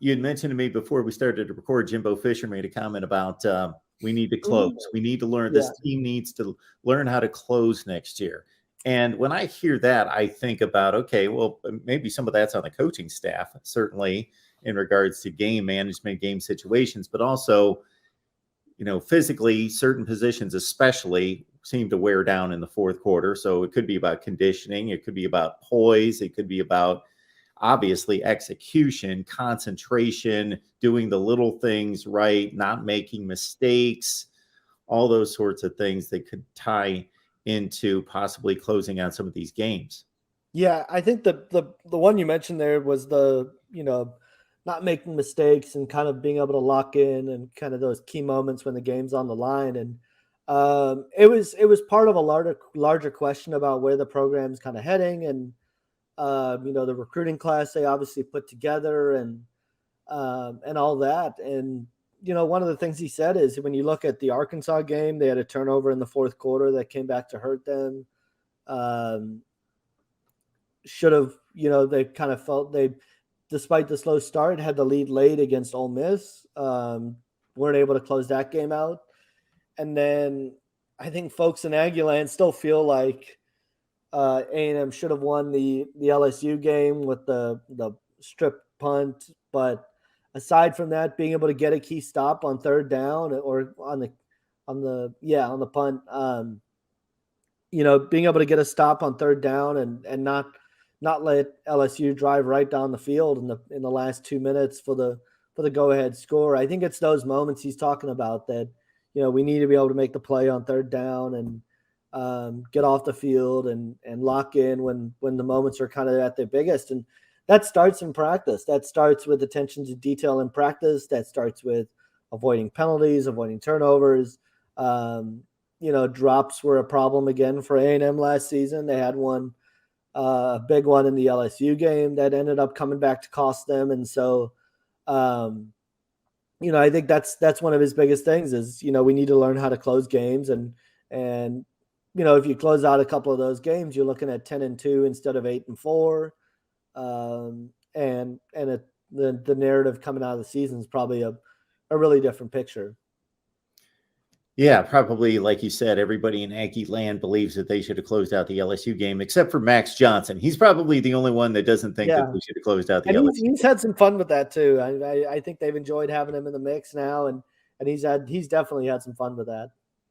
you had mentioned to me before we started to record, Jimbo Fisher made a comment about we need to close. Mhm. We need to learn. Yeah. This team needs to learn how to close next year. And when I hear that, I think about, okay, well, maybe some of that's on the coaching staff, certainly in regards to game management, game situations, but also, physically, certain positions especially seem to wear down in the fourth quarter. So it could be about conditioning. It could be about poise. It could be about, obviously, execution, concentration, doing the little things right, not making mistakes, all those sorts of things that could tie into possibly closing out some of these games. Yeah, I think the one you mentioned there was not making mistakes and kind of being able to lock in and kind of those key moments when the game's on the line. And it was part of a larger question about where the program's kind of heading, and the recruiting class they obviously put together, and all that. And one of the things he said is when you look at the Arkansas game, they had a turnover in the fourth quarter that came back to hurt them. Should have, they kind of felt despite the slow start, had the lead late against Ole Miss. Weren't able to close that game out. And then I think folks in Aggieland still feel like A&M should have won the LSU game with the strip punt. But aside from that, being able to get a key stop on third down or on the punt, being able to get a stop on third down and not let LSU drive right down the field in the last 2 minutes for the go ahead score. I think it's those moments he's talking about that, we need to be able to make the play on third down and get off the field and lock in when the moments are kind of at their biggest. And that starts in practice. That starts with attention to detail in practice. That starts with avoiding penalties, avoiding turnovers. Drops were a problem again for A&M last season. They had a big one in the LSU game that ended up coming back to cost them. And so, I think that's one of his biggest things is, we need to learn how to close games. And if you close out a couple of those games, you're looking at 10-2 instead of 8-4. And the narrative coming out of the season is probably a really different picture. Yeah, probably, like you said, everybody in Aggie land believes that they should have closed out the LSU game, except for Max Johnson. He's probably the only one that doesn't think that they should have closed out the LSU game. He's had some fun with that too. I think they've enjoyed having him in the mix now, and he's definitely had some fun with that.